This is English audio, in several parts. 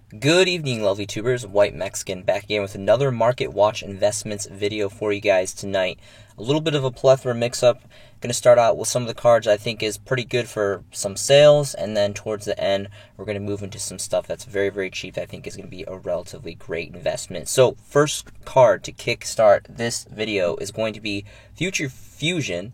Good evening, lovely tubers. White Mexican back again with another Market Watch Investments video for you guys tonight. A little bit of a plethora mix-up. Going to start out with some of the cards I think is pretty good for some sales, and then towards the end, we're going to move into some stuff that's very, very cheap that I think is going to be a relatively great investment. So, first card to kickstart this video is going to be Future Fusion,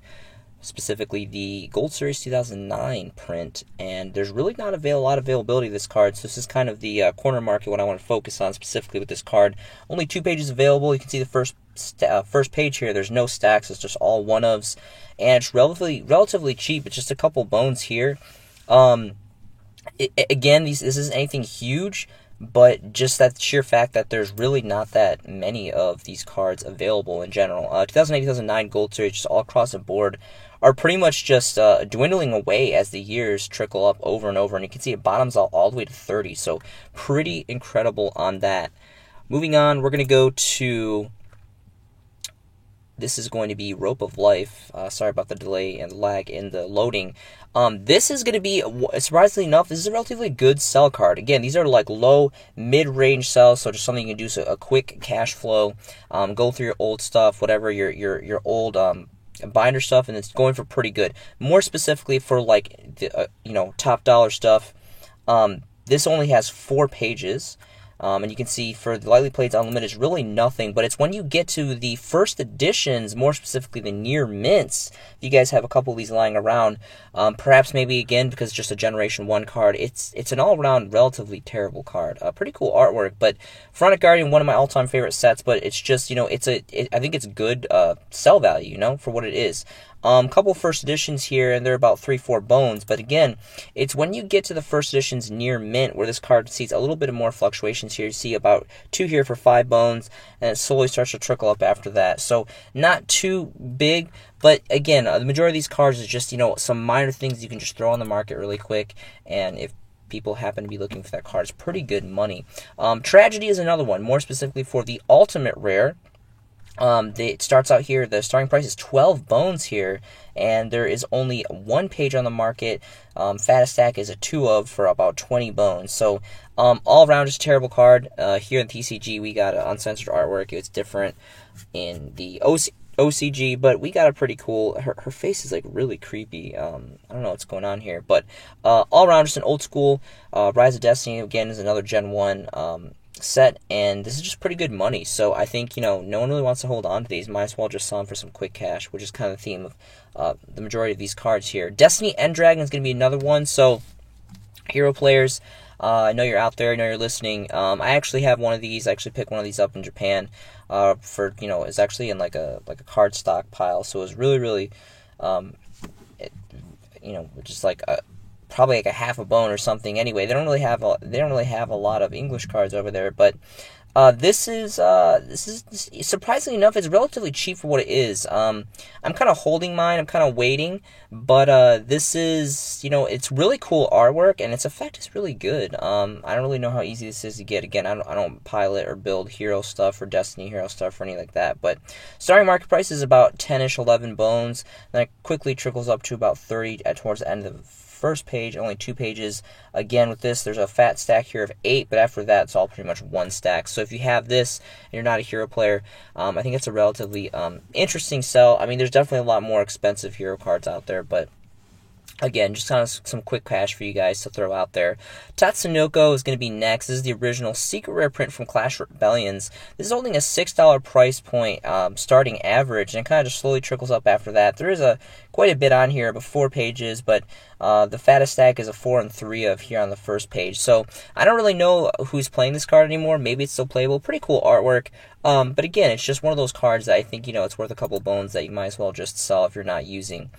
specifically the Gold Series 2009 print, and there's really not a lot of availability of this card, so this is kind of the corner market what I want to focus on specifically with this card. Only 2 pages available. You can see the first page here. There's no stacks. It's just all one-ofs, and it's relatively cheap. It's just a couple bones here. Again, this isn't anything huge, but just that sheer fact that there's really not that many of these cards available in general. 2008, 2009 Gold Series, just all across the board, are pretty much just dwindling away as the years trickle up over and over. And you can see it bottoms out all the way to 30. So pretty incredible on that. Moving on, we're going to go to... This is going to be Rope of Life. Sorry about the delay and lag in the loading. This is going to be, surprisingly enough, this is a relatively good sell card. Again, these are like low, mid-range sells, so just something you can do, so a quick cash flow. Go through your old stuff, whatever your old binder stuff, and it's going for pretty good. More specifically for like the top dollar stuff. This only has 4 pages. And you can see for the Lightly Plates Unlimited, it's really nothing. But it's when you get to the first editions, more specifically the near mints, if you guys have a couple of these lying around, perhaps maybe again because it's just a Generation 1 card, it's an all-around relatively terrible card. Pretty cool artwork, but Pharaonic Guardian, one of my all-time favorite sets, but it's just, I think it's good sell value, for what it is. Couple first editions here, and they're about 3-4 bones. But again, it's when you get to the first editions near mint where this card sees a little bit of more fluctuations here. You see about 2 here for 5 bones, and it slowly starts to trickle up after that. So not too big, but again, the majority of these cards is just some minor things you can just throw on the market really quick, and if people happen to be looking for that card, it's pretty good money. Tragedy is another one, more specifically for the ultimate rare. It starts out here, the starting price is 12 bones here, and there is only 1 page on the market. Fattest stack is a 2 of for about 20 bones. So, all around just a terrible card. Here in TCG, we got uncensored artwork. It's different in the OCG, but we got a pretty cool, her face is like really creepy. I don't know what's going on here, but all around just an old school. Rise of Destiny, again, is another Gen 1 set, and this is just pretty good money. So I think no one really wants to hold on to these. Might as well just sell them for some quick cash, which is kind of the theme of the majority of these cards here. Destiny End Dragon is going to be another one. So hero players, I know you're out there, I know you're listening. I actually have one of these. I actually picked one of these up in Japan for it's actually in like a card stock pile. So it was really just like probably like a half a bone or something. Anyway, they don't really have a lot of English cards over there, but this is surprisingly enough, it's relatively cheap for what it is. I'm kind of holding mine. I'm kind of waiting, but this is it's really cool artwork, and its effect is really good. I don't really know how easy this is to get. Again, I don't pilot or build hero stuff or Destiny hero stuff or anything like that. But starting market price is about 10ish, 11 bones. Then it quickly trickles up to about 30 towards the end of the first page, only 2 pages. Again, with this, there's a fat stack here of 8, but after that, it's all pretty much 1 stack. So if you have this and you're not a hero player, I think it's a relatively interesting sell. I mean, there's definitely a lot more expensive hero cards out there, but again, just kind of some quick cash for you guys to throw out there. Tatsunoko is going to be next. This is the original secret rare print from Clash Rebellions. This is holding a $6 price point, starting average, and it kind of just slowly trickles up after that. There is quite a bit on here, about 4 pages, but the fattest stack is a 4 and 3 of here on the first page. So I don't really know who's playing this card anymore. Maybe it's still playable. Pretty cool artwork. But again, it's just one of those cards that I think it's worth a couple bones that you might as well just sell if you're not using.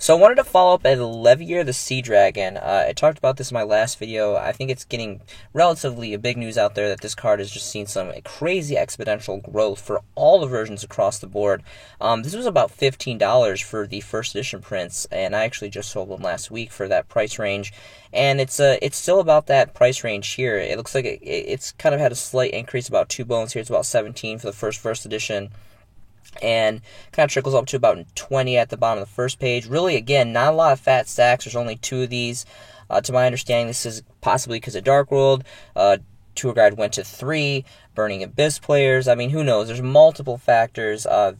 So I wanted to follow up at Levier the Sea Dragon. I talked about this in my last video. I think it's getting relatively big news out there that this card has just seen some crazy exponential growth for all the versions across the board. This was about $15 for the first edition prints, and I actually just sold them last week for that price range. And it's still about that price range here. It looks like it's kind of had a slight increase, about 2 bones here. It's about 17 for the first edition. And kind of trickles up to about 20 at the bottom of the first page. Really, again, not a lot of fat stacks. There's only 2 of these. To my understanding, this is possibly because of Dark World. Tour Guide went to 3, Burning Abyss players. I mean, who knows? There's multiple factors that,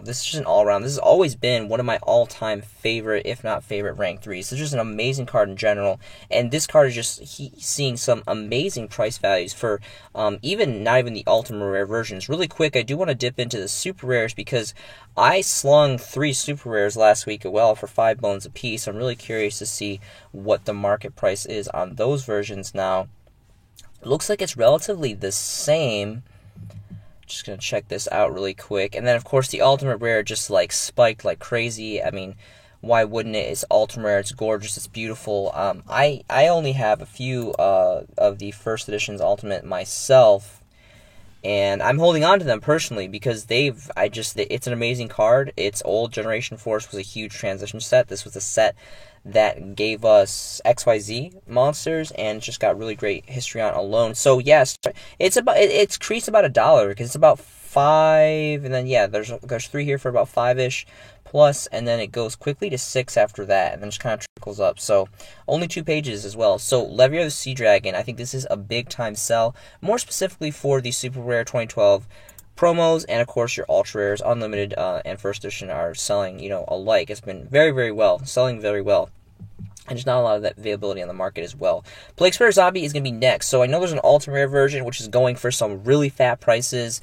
this is just an all-around. This has always been one of my all-time favorite, if not favorite, rank 3s. So it's just an amazing card in general, and this card is just seeing some amazing price values for even not even the Ultimate Rare versions. Really quick, I do want to dip into the Super Rares because I slung 3 Super Rares last week as well for 5 bones a piece. I'm really curious to see what the market price is on those versions now. Looks like it's relatively the same. Just going to check this out really quick. And then, of course, the Ultimate Rare just, like, spiked like crazy. I mean, why wouldn't it? It's Ultimate Rare. It's gorgeous. It's beautiful. I only have a few of the first edition's Ultimate myself. And I'm holding on to them personally because it's an amazing card. It's old. Generation Force was a huge transition set. This was a set that gave us XYZ monsters and just got really great history on alone. So yes, it's creased about $1 because it's about 5, and then there's 3 here for about 5-ish plus, and then it goes quickly to 6 after that, and then just kind of trickles up. So only 2 pages as well. So Leviar the Sea Dragon, I think this is a big time sell, more specifically for the Super Rare 2012 promos, and of course your ultra rares, unlimited and first edition are selling alike. It's been very, very well, selling very well, and there's not a lot of that availability on the market as well. Plague Spider Zombie is going to be next. So I know there's an ultra rare version which is going for some really fat prices.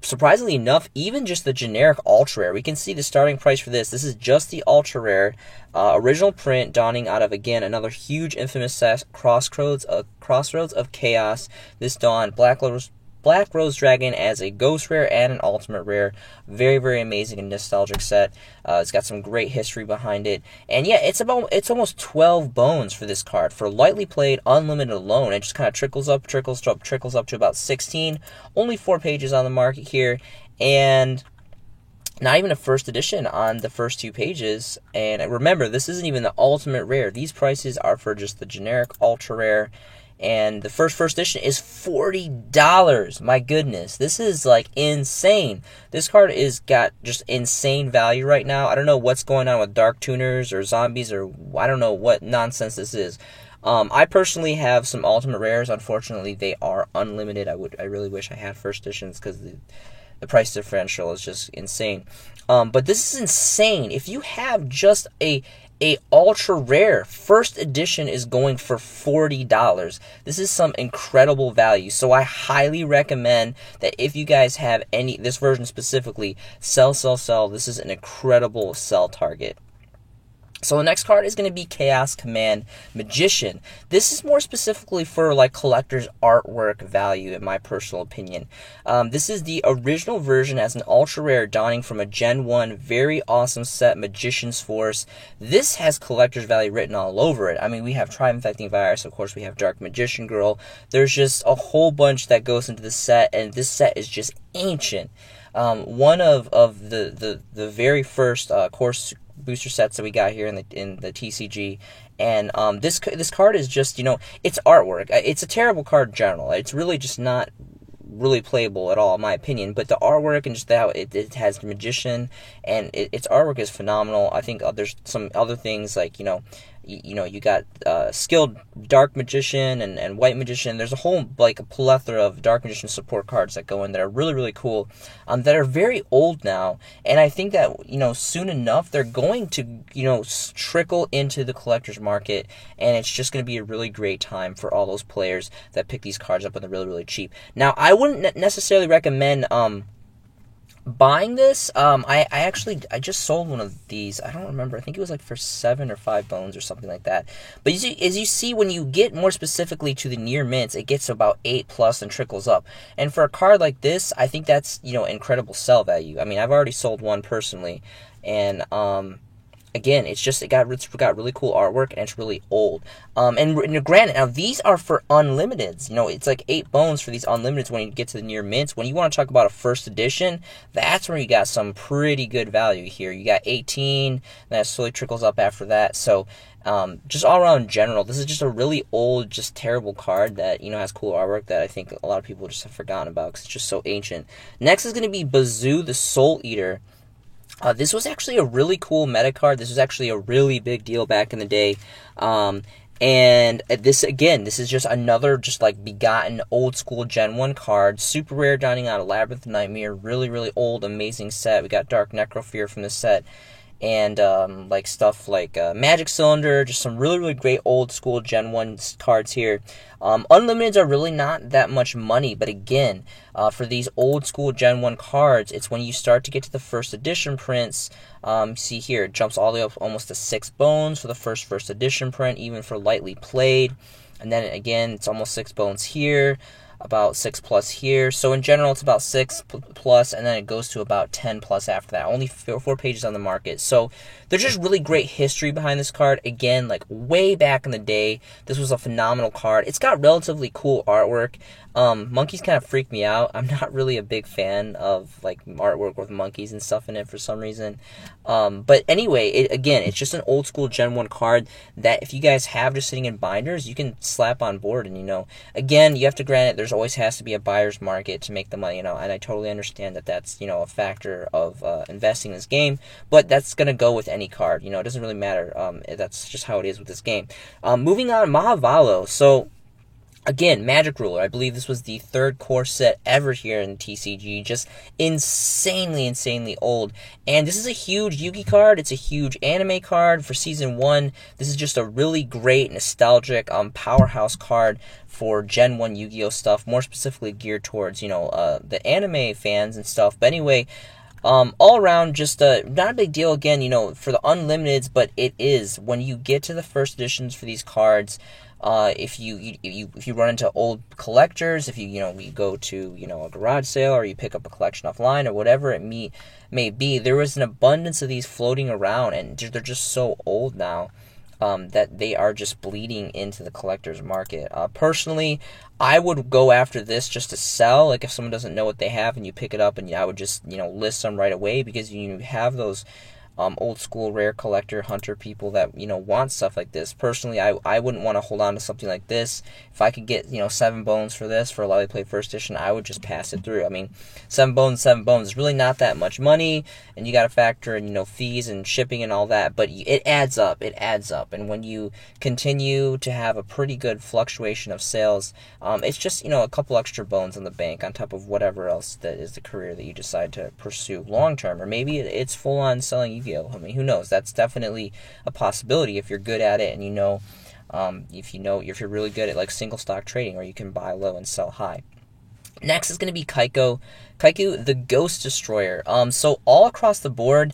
Surprisingly enough, even just the generic ultra rare, we can see the starting price for this. This is just the ultra rare original print, dawning out of, again, another huge infamous set, Crossroads of Chaos. This dawned Black Rose Dragon as a ghost rare and an ultimate rare. Very, very amazing and nostalgic set. It's got some great history behind it. And yeah, it's almost 12 bones for this card. For lightly played, unlimited alone, it just kind of trickles up to about 16. Only 4 pages on the market here. And not even a first edition on the first 2 pages. And remember, this isn't even the ultimate rare. These prices are for just the generic ultra rare. And the first edition is $40. My goodness, this is like insane. This card is got just insane value right now. I don't know what's going on with Dark Tuners or zombies, or I don't know what nonsense this is. I personally have some ultimate rares. Unfortunately, they are unlimited. I really wish I had first editions because the price differential is just insane. But this is insane. If you have just a ultra rare, first edition is going for $40. This is some incredible value. So I highly recommend that if you guys have this version specifically, sell. This is an incredible sell target. So the next card is going to be Chaos Command Magician. This is more specifically for like collector's artwork value, in my personal opinion. This is the original version as an ultra rare, dawning from a Gen 1 very awesome set, Magician's Force. This has collector's value written all over it. I mean, we have Tribe-Infecting Virus, of course we have Dark Magician Girl. There's just a whole bunch that goes into the set, and this set is just ancient. One of the very first course booster sets that we got here in the TCG, and this card is just, it's artwork. It's a terrible card in general. It's really just not really playable at all, in my opinion. But the artwork and just how it has the Magician, and its artwork is phenomenal. I think there's some other things like you got skilled Dark Magician and White Magician. There's a whole a plethora of Dark Magician support cards that go in that are really, really cool, that are very old now, and I think that soon enough they're going to trickle into the collector's market, and it's just going to be a really great time for all those players that pick these cards up when they're really, really cheap. Now, I wouldn't necessarily recommend buying this. I just sold one of these. I don't remember. I think it was like for 7 or 5 bones or something like that. But as you see, when you get more specifically to the near mints, it gets about 8+ and trickles up. And for a card like this, I think that's incredible sell value. I mean, I've already sold one personally, and again, it's got really cool artwork, and it's really old. And granted, now these are for unlimiteds. It's like 8 bones for these unlimiteds when you get to the near mints. When you want to talk about a first edition, that's where you got some pretty good value here. You got 18, and that slowly trickles up after that. So just all around in general, this is just a really old, just terrible card that has cool artwork that I think a lot of people just have forgotten about because it's just so ancient. Next is going to be Bazoo the Soul Eater. This was actually a really cool meta card. This was actually a really big deal back in the day. And this is just another just like begotten old school Gen 1 card. Super rare, dining out of Labyrinth Nightmare. Really, really old, amazing set. We got Dark Necrofear from the set. And like stuff like Magic Cylinder, just some really, really great old school Gen 1 cards here. Unlimiteds are really not that much money, but again, for these old school Gen 1 cards, it's when you start to get to the first edition prints. See here, it jumps all the way up almost to 6 bones for the first edition print, even for lightly played. And then again, it's almost 6 bones here, about 6 plus here. So in general, it's about 6 plus, and then it goes to about 10 plus after that. Only 4 pages on the market. So there's just really great history behind this card. Again, like way back in the day, this was a phenomenal card. It's got relatively cool artwork. Monkeys kind of freak me out. I'm not really a big fan of like artwork with monkeys and stuff in it for some reason. But anyway, it's just an old school Gen 1 card that if you guys have just sitting in binders, you can slap on board. And, again, you have to grant it, there's always has to be a buyer's market to make the money, and I totally understand that that's, a factor of investing in this game, but that's going to go with any card. It doesn't really matter. That's just how it is with this game. Moving on, Mahavalo. So, again, Magic Ruler. I believe this was the 3rd core set ever here in TCG. Just insanely, insanely old. And this is a huge Yu-Gi card. It's a huge anime card for Season 1. This is just a really great, nostalgic, powerhouse card for Gen 1 Yu-Gi-Oh! Stuff. More specifically geared towards, the anime fans and stuff. But anyway, all around, just not a big deal again, for the Unlimiteds, but it is. When you get to the first editions for these cards, if you run into old collectors, if you go to a garage sale, or you pick up a collection offline, or whatever it may be, there is an abundance of these floating around, and they're just so old now that they are just bleeding into the collector's market. Personally, I would go after this just to sell. Like if someone doesn't know what they have and you pick it up, and I would just list them right away, because you have those old school rare collector hunter people that want stuff like this. Personally, I wouldn't want to hold on to something like this. If I could get 7 bones for this for a Lightly Played First Edition, I would just pass it through. I mean, 7 bones is really not that much money, and you got to factor in fees and shipping and all that, but it adds up. And when you continue to have a pretty good fluctuation of sales, it's just a couple extra bones in the bank on top of whatever else that is the career that you decide to pursue long term. Or maybe it's full on selling Yu-Gi-Oh! I mean, who knows? That's definitely a possibility if you're good at it, and if you're really good at like single stock trading, where you can buy low and sell high. Next is going to be Kaiko the Ghost Destroyer. So all across the board,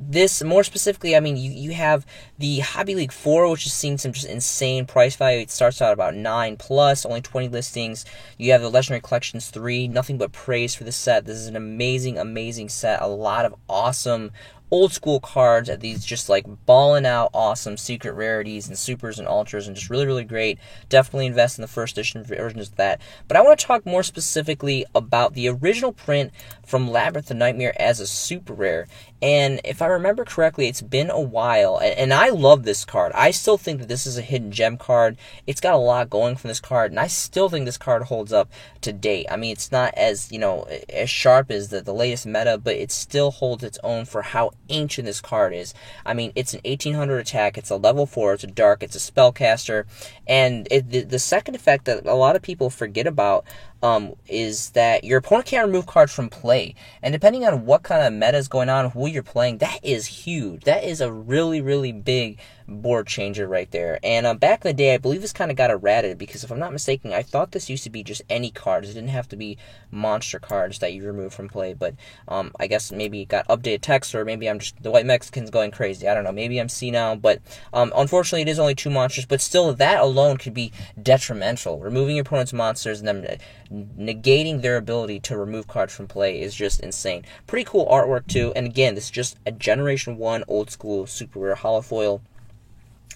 this more specifically, I mean, you have the Hobby League 4, which is seeing some just insane price value. It starts out about 9 plus, only 20 listings. You have the Legendary Collections 3, nothing but praise for this set. This is an amazing, amazing set. A lot of awesome old school cards at these just like balling out awesome secret rarities and supers and ultras, and just really, really great. Definitely invest in the first edition versions of that. But I want to talk more specifically about the original print from Labyrinth of Nightmare as a super rare. And if I remember correctly, it's been a while, and I love this card. I still think that this is a hidden gem card. It's got a lot going from this card, and I still think this card holds up to date. I mean, it's not as, as sharp as the latest meta, but it still holds its own for how ancient this card is. I mean, it's an 1800 attack, it's a level 4, it's a dark, it's a spellcaster, and the second effect that a lot of people forget about is that your opponent can't remove cards from play. And depending on what kind of meta is going on, who you're playing, that is huge. That is a really, really big board changer right there. And back in the day, I believe this kind of got errated, because if I'm not mistaken, I thought this used to be just any cards. It didn't have to be monster cards that you remove from play, but I guess maybe it got updated text, or maybe I'm just the white Mexicans going crazy. I don't know. Maybe I'm senile, but unfortunately, it is only 2 monsters, but still, that alone could be detrimental. Removing your opponent's monsters and then negating their ability to remove cards from play is just insane. Pretty cool artwork too, and again, this is just a Generation 1 old school super rare holofoil.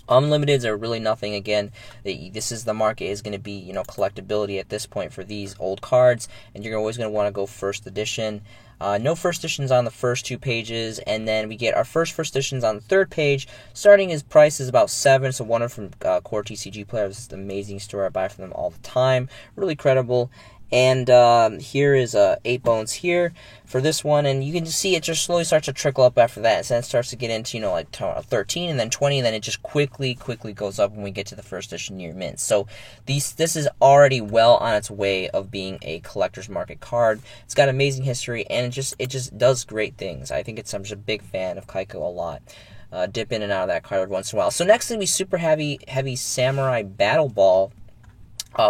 Unlimiteds are really nothing. Again, this is the market is going to be, collectability at this point for these old cards, and you're always going to want to go first edition. No first editions on the first 2 pages, and then we get our first editions on the 3rd page. Starting his price is about 7, so one from Core TCG Player. This is an amazing store. I buy from them all the time. Really credible. And here is 8 bones here for this one, and you can just see it just slowly starts to trickle up after that. So then it starts to get into, you know, like 13 and then 20, and then it just quickly goes up when we get to the first edition near mint. So this is already well on its way of being a collector's market card. It's got amazing history, and it just does great things. I'm just a big fan of Kaiko a lot. Dip in and out of that card every once in a while. So next is going to be Super Heavy Samurai Battle Ball.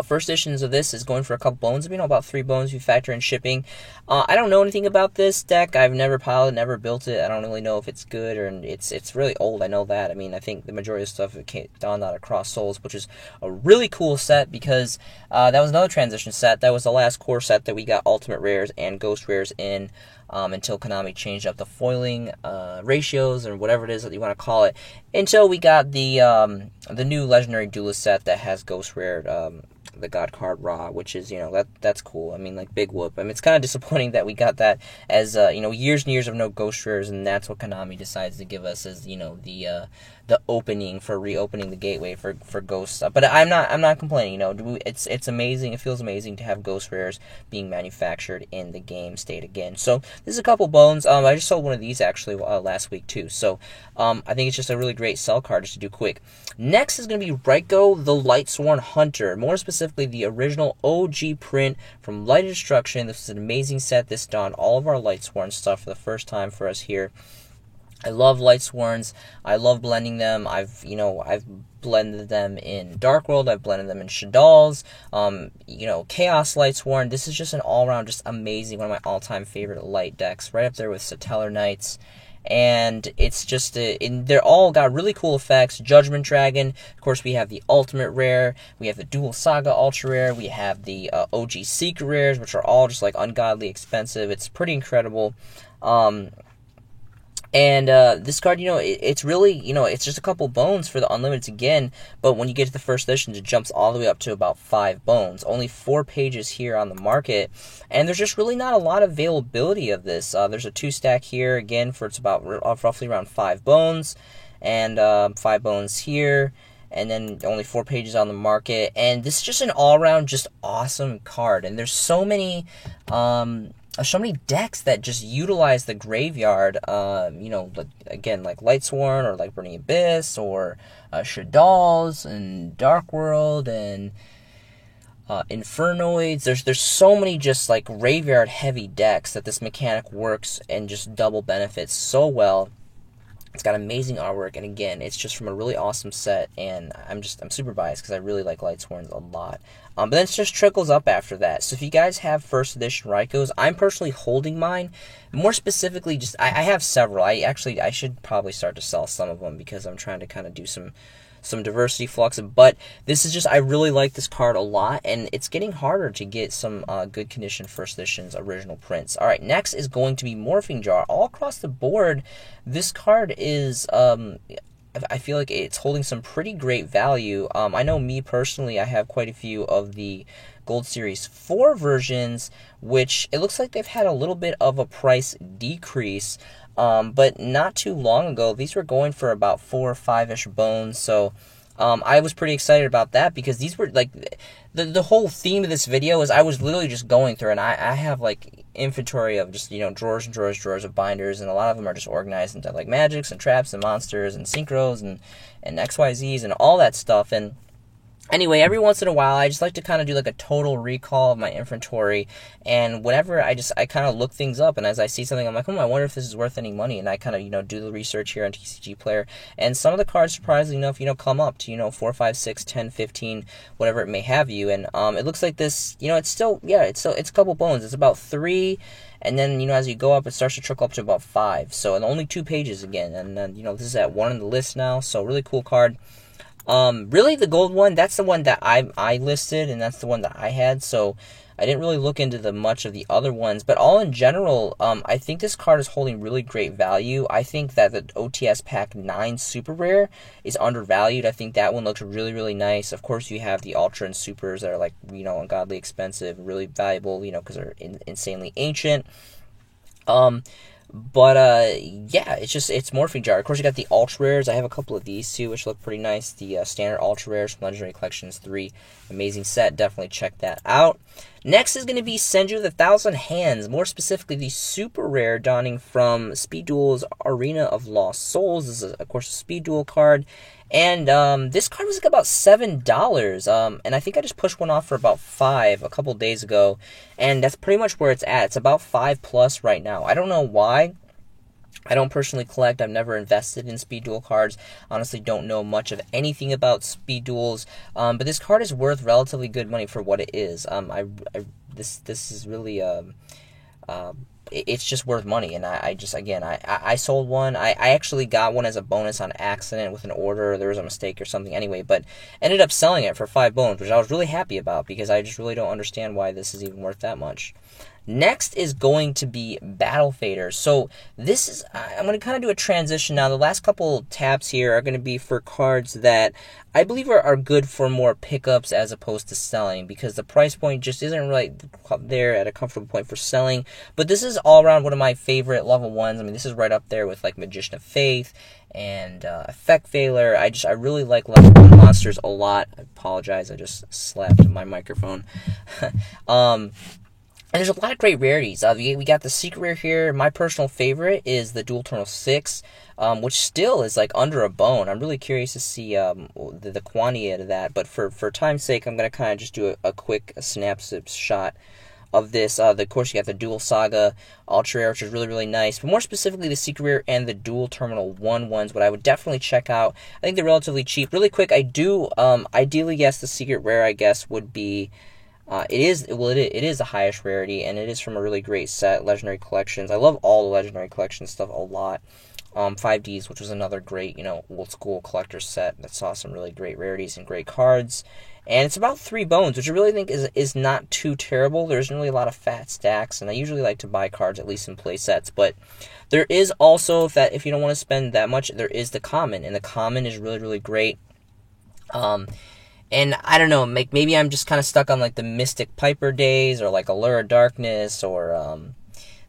First editions of this is going for a couple bones. You know, about 3 bones if you factor in shipping. I don't know anything about this deck. I've never piloted, never built it. I don't really know if it's good or it's really old. I know that. I mean, I think the majority of stuff dawned out across Souls, which is a really cool set because that was another transition set. That was the last core set that we got Ultimate Rares and Ghost Rares in. Until Konami changed up the foiling ratios or whatever it is that you want to call it, until we got the new Legendary Duelist set that has Ghost Rare, the God card Ra, which is, you know, that's cool. I mean, like, big whoop. I mean, it's kind of disappointing that we got that as you know, years and years of no Ghost Rares, and that's what Konami decides to give us as, you know, the opening for reopening the gateway for Ghost stuff. But I'm not complaining. You know, it's amazing. It feels amazing to have Ghost Rares being manufactured in the game state again. So this is a couple bones. I just sold one of these actually last week too. So I think it's just a really great sell card just to do quick. Next is going to be Raiko the Lightsworn Hunter. More specifically, the original OG print from Light of Destruction. This is an amazing set. This donned all of our Lightsworn stuff for the first time for us here. I love Lightsworns. I love blending them. I've blended them in Dark World. I've blended them in Shaddolls. You know, Chaos Lightsworn. This is just an all-around, just amazing, one of my all-time favorite light decks. Right up there with Satellar Knights. And it's just, they're all got really cool effects. Judgment Dragon. Of course, we have the Ultimate Rare. We have the Dual Saga Ultra Rare. We have the OG Secret Rares, which are all just, like, ungodly expensive. It's pretty incredible. And this card, you know, it's really, you know, it's just a couple bones for the Unlimiteds again, but when you get to the first edition, it jumps all the way up to about 5 bones. Only 4 pages here on the market, and there's just really not a lot of availability of this. There's a 2-stack here, again, for it's about roughly around 5 bones, and 5 bones here, and then only 4 pages on the market, and this is just an all-around just awesome card, and there's so many decks that just utilize the graveyard, you know, again, like Lightsworn, or like Burning Abyss, or Shaddolls, and Dark World, and Infernoids. There's so many just, like, graveyard-heavy decks that this mechanic works and just double benefits so well. It's got amazing artwork, and again, it's just from a really awesome set, and I'm super biased because I really like Lightsworns a lot. But then it just trickles up after that. So if you guys have first edition Raikos, I'm personally holding mine. More specifically, just I have several. I should probably start to sell some of them because I'm trying to kind of do some diversity flux. But this is just, I really like this card a lot, and it's getting harder to get some good condition first edition's original prints. All right, next is going to be Morphing Jar. All across the board, this card is I feel like it's holding some pretty great value. I know me personally, I have quite a few of the Gold Series 4 versions, which it looks like they've had a little bit of a price decrease. But not too long ago, these were going for about 4 or 5-ish bones, so I was pretty excited about that because these were, like, the whole theme of this video is I was literally just going through, and I have, like, inventory of just, you know, drawers and drawers of binders, and a lot of them are just organized into, like, magics and traps and monsters and synchros and XYZs and all that stuff, and anyway, every once in a while, I just like to kind of do, like, a total recall of my inventory, and whenever I kind of look things up, and as I see something, I'm like, I wonder if this is worth any money, and I kind of, you know, do the research here on TCG Player, and some of the cards, surprisingly enough, you know, come up to, you know, 4, 5, 6, 10, 15, whatever it may have you, and it looks like this, you know, it's a couple bones. It's about 3, and then, you know, as you go up, it starts to trickle up to about 5, so, and only 2 pages again, and then, you know, this is at 1 on the list now, so really cool card. Really, the gold one, that's the one that I listed, and that's the one that I had, so I didn't really look into much of the other ones, but all in general, I think this card is holding really great value. I think that the OTS Pack 9 Super Rare is undervalued. I think that one looks really, really nice. Of course, you have the Ultra and Supers that are, like, you know, ungodly expensive, really valuable, you know, because they're insanely ancient. But yeah, it's Morphing Jar. Of course, you got the ultra rares. I have a couple of these too, which look pretty nice. The standard ultra rares from Legendary Collections 3, amazing set. Definitely check that out. Next is going to be Senju the Thousand Hands, more specifically the super rare dawning from Speed Duel's Arena of Lost Souls. This is, of course, a Speed Duel card. And this card was like about $7, and I think I just pushed one off for about $5 a couple days ago, and that's pretty much where it's at. It's about $5+ right now. I don't know why. I don't personally collect. I've never invested in Speed Duel cards. Honestly, don't know much of anything about Speed Duels, but this card is worth relatively good money for what it is. This is really it's just worth money, and I sold one. I actually got one as a bonus on accident with an order. There was a mistake or something anyway, but ended up selling it for $5, which I was really happy about because I just really don't understand why this is even worth that much. Next is going to be Battle Fader. So this is, I'm going to kind of do a transition now. The last couple tabs here are going to be for cards that I believe are good for more pickups as opposed to selling, because the price point just isn't really there at a comfortable point for selling. But this is all around one of my favorite level ones. I mean, this is right up there with like Magician of Faith and Effect Veiler. I really like level 1 monsters a lot. I apologize, I just slapped my microphone. And there's a lot of great rarities. We got the secret rare here. My personal favorite is the Dual Terminal 6, which still is like under a bone. I'm really curious to see the quantity of that. But for time's sake, I'm going to kind of just do a quick snapshot of this. Of course, you got the Dual Saga Ultra Rare, which is really, really nice. But more specifically, the secret rare and the Dual Terminal 1 ones, what I would definitely check out. I think they're relatively cheap. Really quick, I do, ideally, yes, the secret rare, I guess, would be... It is the highest rarity, and it is from a really great set, Legendary Collections. I love all the Legendary Collections stuff a lot. 5Ds, which was another great, old school collector set that saw some really great rarities and great cards. And it's about 3 bones, which I really think is not too terrible. There's really a lot of fat stacks, and I usually like to buy cards, at least in play sets. But there is also, if you don't want to spend that much, there is the common, and the common is really, really great. And I don't know, maybe I'm just kind of stuck on like the Mystic Piper days, or like Allure of Darkness, or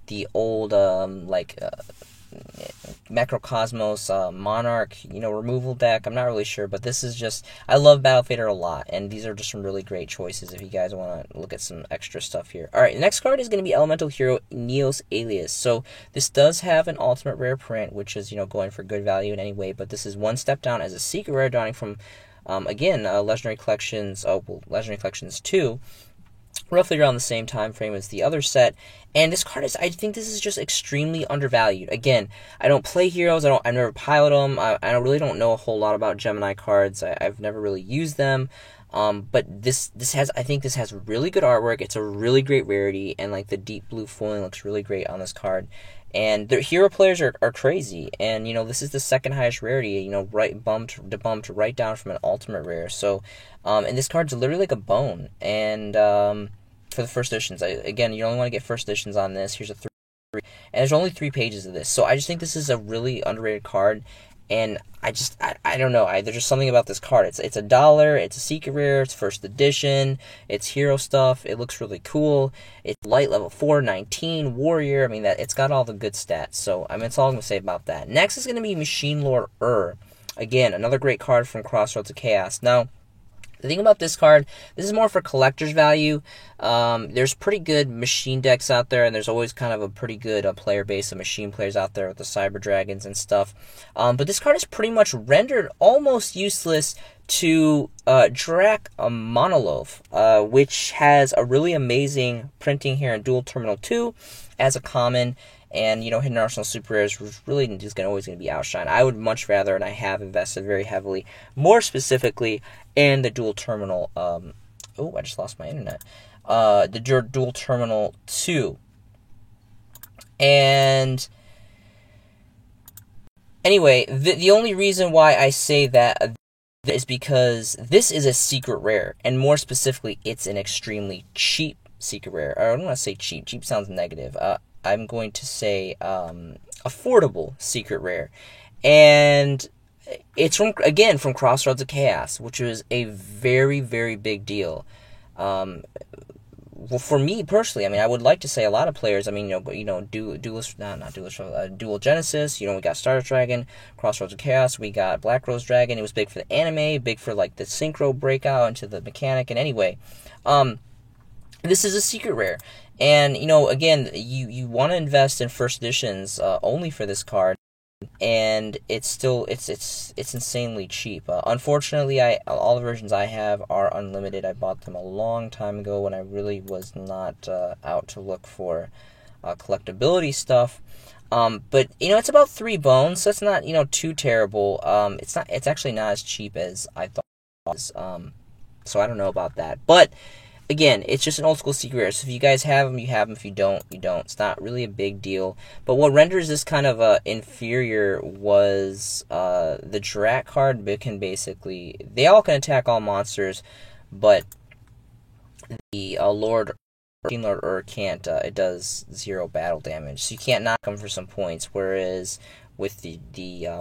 the old Macrocosmos Monarch, removal deck. I'm not really sure, but this is just, I love Battle Fader a lot, and these are just some really great choices if you guys want to look at some extra stuff here. Alright, the next card is going to be Elemental Hero Neos Alias. So this does have an ultimate rare print, which is, going for good value in any way, but this is one step down as a secret rare dawning from Legendary Collections, Legendary Collections 2, roughly around the same time frame as the other set. And this card I think this is just extremely undervalued. Again, I don't play heroes, I've never piloted them, I really don't know a whole lot about Gemini cards, I've never really used them. But I think this has really good artwork, it's a really great rarity, and like the deep blue foiling looks really great on this card. And the hero players are crazy, and this is the second highest rarity, bumped right down from an ultimate rare. So, and this card's literally like a bone. And for the first editions, again, you only want to get first editions on this. Here's a 3, and there's only 3 pages of this. So I just think this is a really underrated card. And I don't know. There's just something about this card. It's $1. It's a secret rare. It's first edition. It's hero stuff. It looks really cool. It's light level 4, 19, warrior. I mean, it's got all the good stats. So that's all I'm gonna say about that. Next is gonna be Machine Lord Again, another great card from Crossroads of Chaos. Now, the thing about this card, this is more for collector's value. There's pretty good machine decks out there, and there's always kind of a pretty good player base of machine players out there with the Cyber Dragons and stuff. But this card is pretty much rendered almost useless to Drak Monoloth, which has a really amazing printing here in Dual Terminal 2 as a common. And, Hidden Arsenal Super Rares was really just always going to be outshined. I would much rather, and I have invested very heavily, more specifically, in the Dual Terminal, I just lost my internet. The Dual Terminal 2. And anyway, the only reason why I say that is because this is a secret rare, and more specifically, it's an extremely cheap secret rare. I don't want to say cheap. Cheap sounds negative. I'm going to say affordable secret rare. And it's from Crossroads of Chaos, which was a very, very big deal. well, for me personally, I mean, I would like to say a lot of players. I mean, Dual Genesis. We got Stardust Dragon, Crossroads of Chaos. We got Black Rose Dragon. It was big for the anime, big for like the synchro breakout into the mechanic. And anyway, this is a secret rare, and again, you want to invest in first editions only for this card. And it's insanely cheap. Unfortunately, all the versions I have are unlimited. I bought them a long time ago when I really was not out to look for collectability stuff. But it's about 3 bones, so it's not too terrible. It's actually not as cheap as I thought it was. So I don't know about that, but again, it's just an old school secret rare. So if you guys have them, you have them. If you don't, you don't. It's not really a big deal. But what renders this kind of inferior was the Drat card. They all can attack all monsters, but the Machine Lord can't. It does 0 battle damage, so you can't knock them for some points. Whereas with the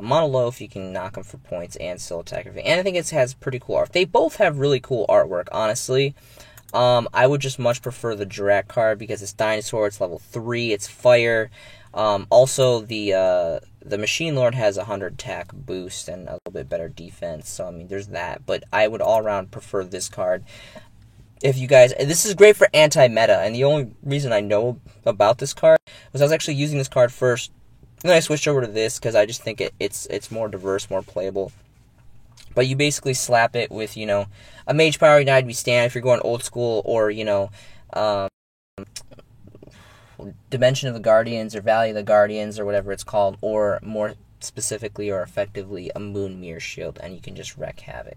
Monoloth, you can knock them for points and still attack everything. And I think it has pretty cool art. They both have really cool artwork, honestly. I would just much prefer the Drat card because it's Dinosaur, it's level 3, it's fire. Also, the Machine Lord has a 100 attack boost and a little bit better defense, so I mean, there's that. But I would all around prefer this card. If you guys, this is great for anti-meta, and the only reason I know about this card was I was actually using this card first, and then I switched over to this because I just think it's more diverse, more playable. But you basically slap it with, a Mage Power United Bestand if you're going old school, or, Dimension of the Guardians, or Valley of the Guardians, or whatever it's called, or more specifically or effectively, a Moon Mirror Shield, and you can just wreak havoc.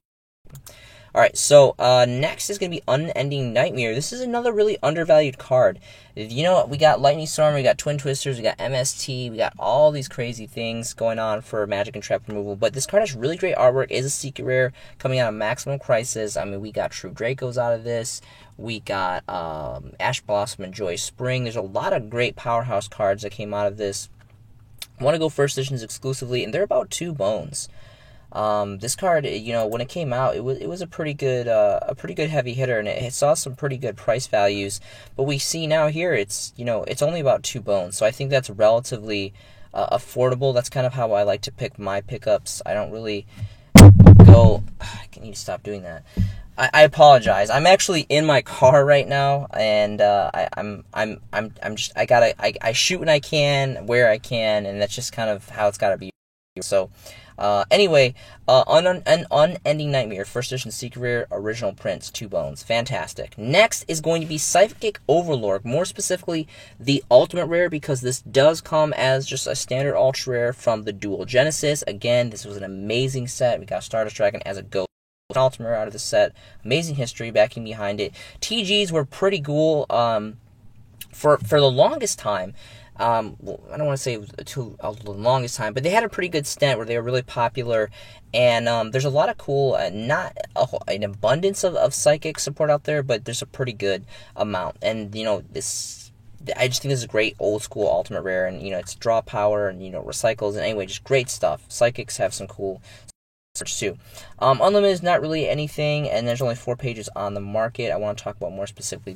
Alright, so next is going to be Unending Nightmare. This is another really undervalued card. We got Lightning Storm, we got Twin Twisters, we got MST, we got all these crazy things going on for magic and trap removal. But this card has really great artwork, is a secret rare coming out of Maximum Crisis. I mean, we got True Dracos out of this. We got Ash Blossom and Joy Spring. There's a lot of great powerhouse cards that came out of this. I want to go first editions exclusively, and they're about 2 bones. This card, when it came out, it was a pretty good heavy hitter, and it saw some pretty good price values. But we see now here, it's only about 2 bones, so I think that's relatively affordable. That's kind of how I like to pick my pickups. I don't really go. I need to stop doing that. I apologize. I'm actually in my car right now, and I shoot when I can, where I can, and that's just kind of how it's got to be. So. Anyway, Unending Nightmare, first edition secret rare, original prints, 2 bones. Fantastic. Next is going to be Psychic Overlord, more specifically the ultimate rare, because this does come as just a standard ultra rare from the Dual Genesis. Again, this was an amazing set. We got Stardust Dragon as a ghost. Ultimate rare out of the set. Amazing history backing behind it. TGs were pretty cool for the longest time. I don't want to say the longest time, but they had a pretty good stint where they were really popular, and there's a lot of cool, not an abundance of psychic support out there, but there's a pretty good amount, and this, I just think this is a great old school ultimate rare, and it's draw power, and recycles, and anyway, just great stuff. Psychics have some cool too. Unlimited is not really anything, and there's only 4 pages on the market. I want to talk about more specifically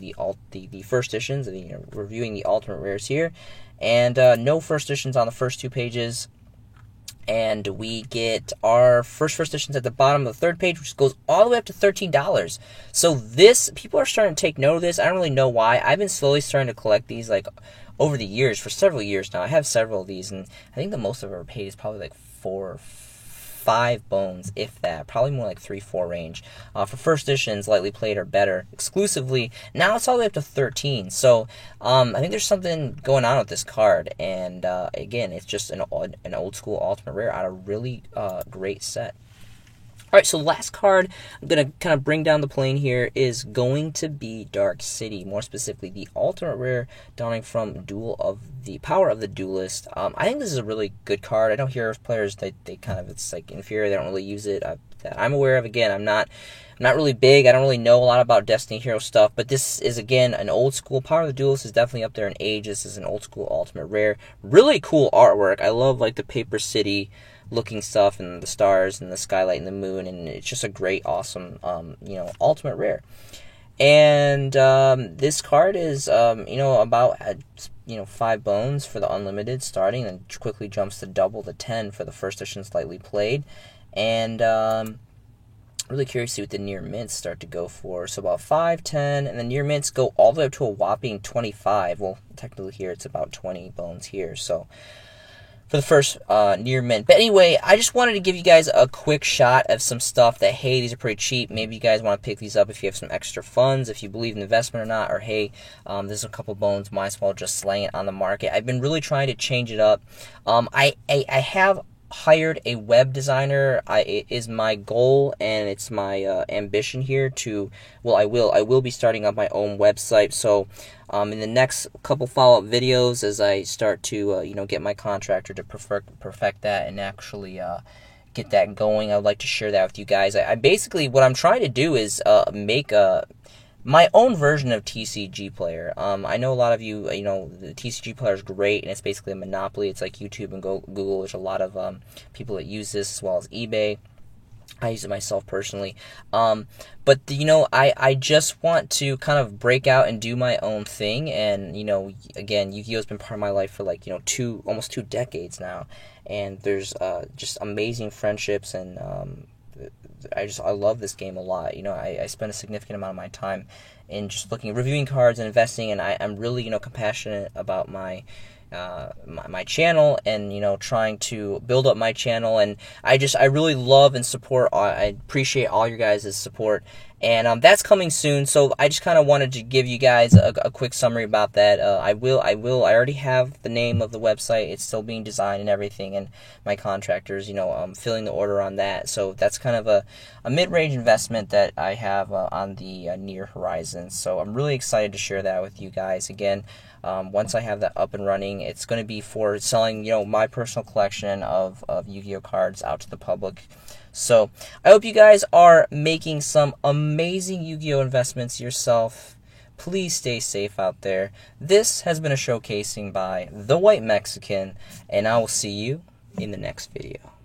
the first editions, reviewing the ultimate rares here, and no first editions on the first 2 pages. And we get our first editions at the bottom of the 3rd page, which goes all the way up to $13. So this, people are starting to take note of this. I don't really know why. I've been slowly starting to collect these over the years, for several years now. I have several of these, and I think the most I've ever paid is probably 4 or 5 bones, if that. Probably more like 3-4 range. For first editions, lightly played or better, exclusively. Now it's all the way up to 13. So I think there's something going on with this card. And again, it's just an old school ultimate rare out of a really great set. Alright, so the last card I'm going to kind of bring down the plane here is going to be Dark City, more specifically the ultimate rare dawning from the Power of the Duelist. I think this is a really good card. I don't hear players that it's inferior, they don't really use it. That I'm aware of. Again, I'm not really big, I don't really know a lot about Destiny Hero stuff, but this is, again, an old school. Power of the Duelist is definitely up there in age. This is an old school ultimate rare. Really cool artwork. I love the Paper City looking stuff, and the stars and the skylight and the moon, and it's just a great, awesome ultimate rare. And this card is, about 5 bones for the unlimited starting, and quickly jumps to double the 10 for the first edition slightly played. And really curious to see what the near mints start to go for. So about 5, 10, and the near mints go all the way up to a whopping 25. Well, technically here it's about 20 bones here. So for the first near mint. But anyway, I just wanted to give you guys a quick shot of some stuff that, hey, these are pretty cheap. Maybe you guys want to pick these up if you have some extra funds, if you believe in investment or not, or hey, there's a couple bones, might as well just slang it on the market. I've been really trying to change it up. I have hired a web designer. It is my goal and it's my ambition here to, well, I will be starting up my own website. So in the next couple follow-up videos, as I start to get my contractor to perfect that and actually get that going, I'd like to share that with you guys. I basically, what I'm trying to do is make my own version of TCG Player. I know a lot of you, the TCG Player is great, and it's basically a monopoly. It's like YouTube and Google. There's a lot of people that use this, as well as eBay. I use it myself personally. But, I just want to kind of break out and do my own thing. And, again, Yu-Gi-Oh! Has been part of my life for almost 2 decades now. And there's just amazing friendships, and I love this game a lot. I spend a significant amount of my time in just reviewing cards and investing, and I'm really, compassionate about my channel, and trying to build up my channel, and I really love and support. I appreciate all your guys' support, and that's coming soon. So I just kind of wanted to give you guys a quick summary about that. I already have the name of the website. It's still being designed and everything, and my contractors, filling the order on that. So that's kind of a mid-range investment that I have on the near horizon. So I'm really excited to share that with you guys. Again, once I have that up and running, it's going to be for selling, my personal collection of Yu-Gi-Oh cards out to the public. So I hope you guys are making some amazing Yu-Gi-Oh investments yourself. Please stay safe out there. This has been a showcasing by The White Mexican, and I will see you in the next video.